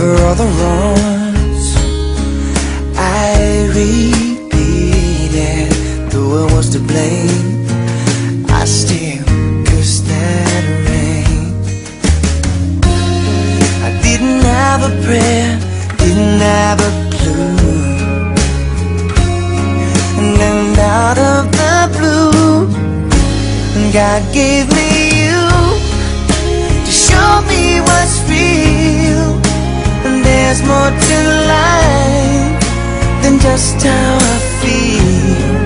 For all the wrongs I repeated, though I was to blame, I still cursed that rain. I didn't have a prayer, didn't have a clue, and then out of the blue, God gave me you to show me what's real. And there's more to life than just how I feel.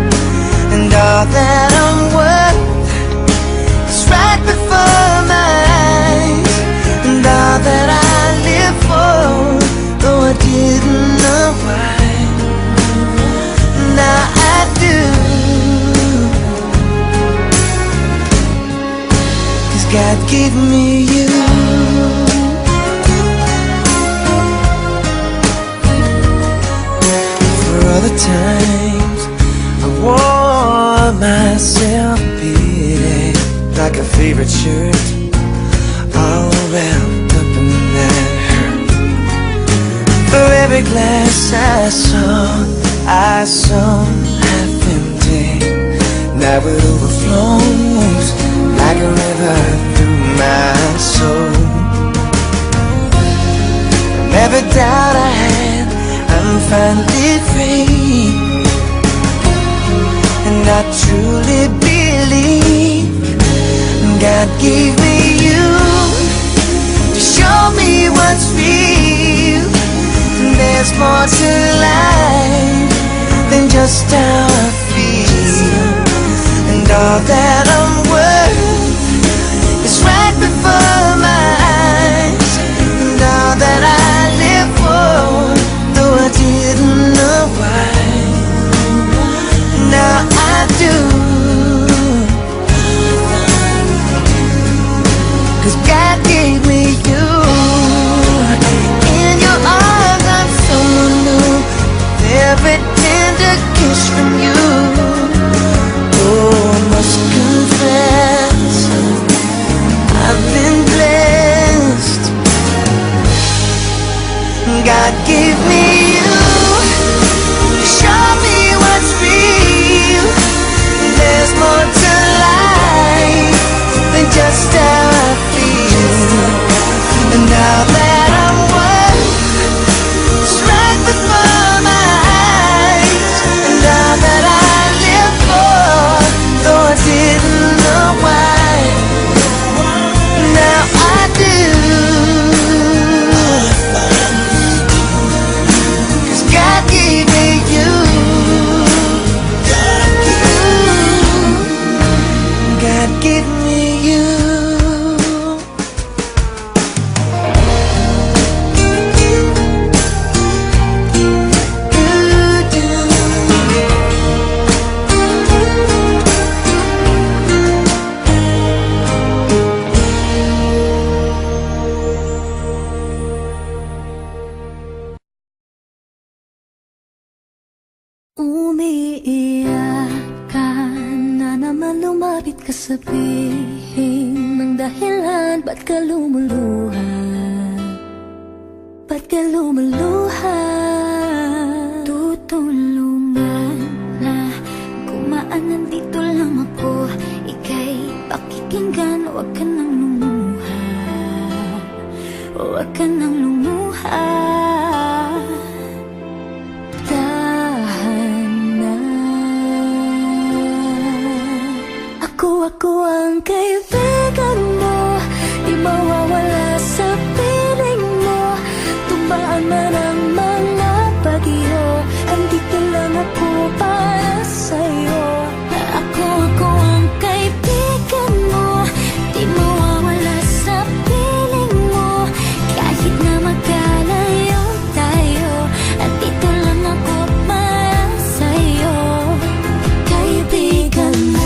And all that I'm worth is right before my eyes. And all that I live for, though I didn't know why, now I do. 'Cause God gave me you. For the times I wore myself beating like a favorite shirt, all wrapped up in that hurt. For every glass I saw half empty, now it overflows like a river through my soul. And every doubt I had, I'm finally free. And I truly believe God gave me you to show me what's real. And there's more to life than just how I feel. And all that I'm worth is right before my eyes. And all that I live for, though I didn't know why, now I do. 'Cause God gave me you. In your arms I'm so new, every tender kiss from you. Oh, I must confess, I've been blessed. God gave me you to show me what's real. There's more to life than just how I feel. And now that I'm worth is right before my eyes. And all that I live for, though I didn't know why, now I do. 'Cause God gave me you. God gave me you. Umiiyak ka na naman, lumapit ka, sabihin ng dahilan. Ba't ka lumuluha? Ba't ka lumuluha? Tutulungan na gumaan, nandito lang ako. Ika'y pakikinggan, huwag ka nang lumuha. Huwag ka nang lumuha. Ako ang kaibigan mo, di mawawala sa piling mo. Tumbaan man ang mga bagyo, andito lang ako para sa'yo. Ako ang kaibigan mo, di mawawala sa piling mo. Kahit na magkalayo tayo, andito lang ako para sa'yo. Kaibigan mo.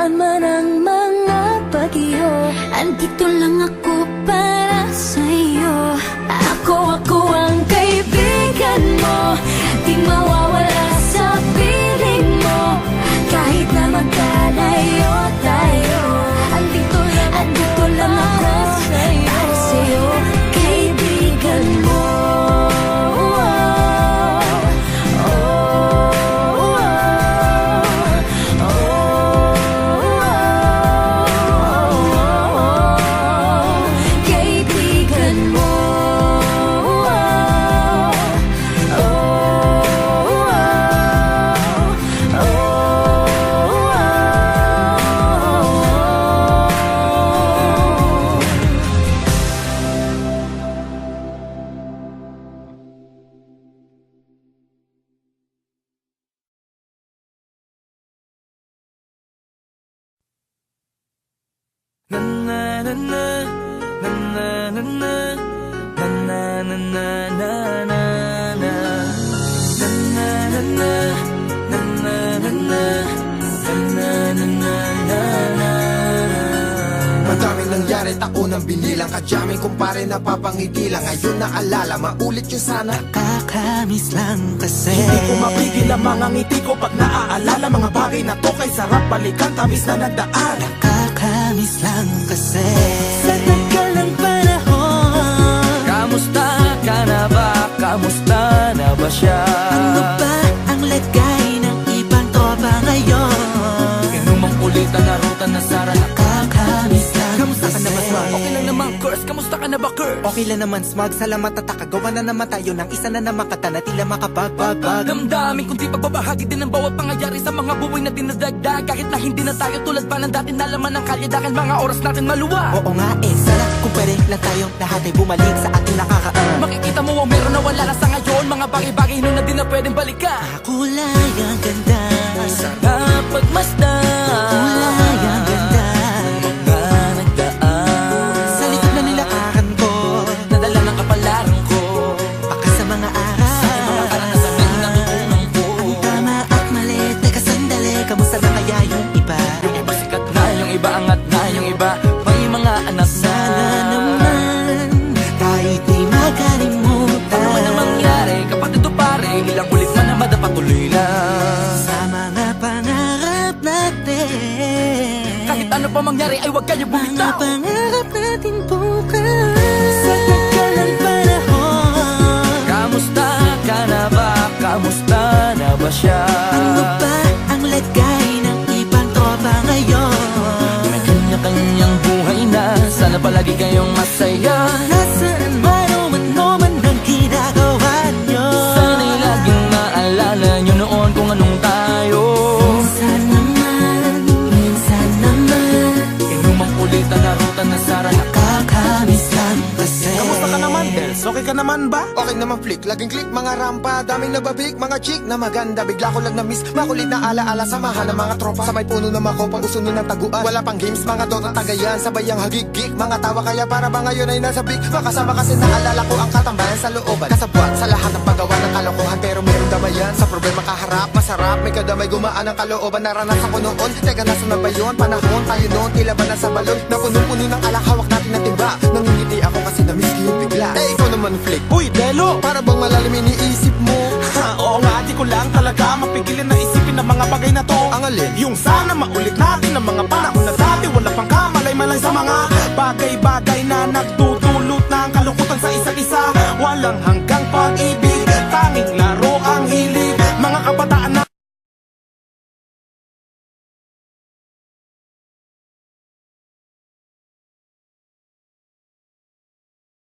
Tumbaan man ang mga bagyo, andito lang ako para sa'yo. Ako ang kaibigan mo, di mawawala sa piling mo. Kahit na magkalayo tayo, andito lang ako para sa'yo, kaibigan mo. Madaming nangyari, taon ang binilang. Kadyaming kumpare na papangitilang. Ngayon naalala, maulit yun sana. Nakakamiss lang kasi Hindi ko mapigil ang mga ngiti ko pag naaalala. Mga bagay na to kay sarap balikan, tamis na nagdaan. Nakakamiss lang kasi sa tagal ng panahon. Kamusta ka na ba? Kamusta na ba siya? Ano ba ang lagay ng ibang tropa ngayon? Inumang ulitan na ruta na sara. Nakakamiss lang Kamusta ka na ba, Smug? Okay lang naman, Curse. Kamusta ka na ba, Curse? Okay lang naman, Smug. Salamat at takagawa na naman tayo ng isa na naman kata na tila makapagbag. Damdamin kundi pagbabahagi din ng bawat pangyayari sa mga buhay na dinadagdag. Kahit na hindi na tayo tulad pa ng dati na laman ng kalye. Dahil mga oras natin maluwa. Oo nga sana kung pwede lang tayong lahat ay bumalik sa ating nakakaan. Makikita mo ang meron na wala na sa ngayon. Mga bagay-bagay nun na di na pwedeng balikan. Kulay ang ganda, Sana pagmasdan. kulay ang ganda. Mga nagdaan Sa likod na nilakaran ko, nadala ng kapalaran ko. baka sa mga araw. Mga karanasan na natutunan ko. Ang tama at mali, teka sandali, kamusta na kaya yung iba? Yung iba sikat na, yung iba angat na, yung iba may mga anak na. Sana naman, tayo'y di makalimutan. Ano man ang mangyari, kapag ito pare, ilang ulit man ang madapatuloy na. Sa mga pangarap natin, Kahit ano pa mangyari, ay huwag kayo mga bumitaw. pangarap natin bukas. Sa tagal ng panahon, Kamusta ka na ba? Kamusta na ba siya? ano ba ang lagay ng ibang tropa ngayon? May kanya-kanyang buhay na, sana palagi kayong masaya. Nasaan man o ano man ang ginagawa nyo, Sana'y laging maalala nyo noon kung anong tayo. minsan naman Inumang ulitan na ruta na sara. nakakamiss lang kasi. Kamusta ka naman, Dels? Okay ka naman ba? Okay naman flick, laging click, mga rampa. Daming nababik, mga chick na maganda. Bigla ko lang na-miss, makulit na alaala. Samahan ng mga tropa, sa may puno na makopang usuno ng taguan. Wala pang games, mga dota tagayan. Sabay ang hagigik, mga tawa kaya para ba ngayon ay nasa big. Makasama kasi naalala ko ang katambayan sa looban. Kasabwat sa lahat ng paggawa ng kalokohan, pero meron damayan. Sa problema kaharap, masarap, may kadamay gumaan ang kalooban. Naranasan ko noon, teka nasa na ba yun? Panahon tayo noon, tila ba nasa balon? Na puno-puno ng alak, hawak natin na timba. Nangingiti ako kasi na-miss ko yung bigla. Eh, ikaw naman flick, Uy, Delo! para bang malalim iniisip mo? Oo nga, di ko lang talaga mapigilin na isipin ang mga bagay na to. Ang alin? Yung sana maulit natin ang mga panahon na dati. Wala pang kamalay-malay sa mga bagay-bagay na nagdudulot ng kalungkutan sa isa't isa. Walang hanggang pag-ibig, tanging laro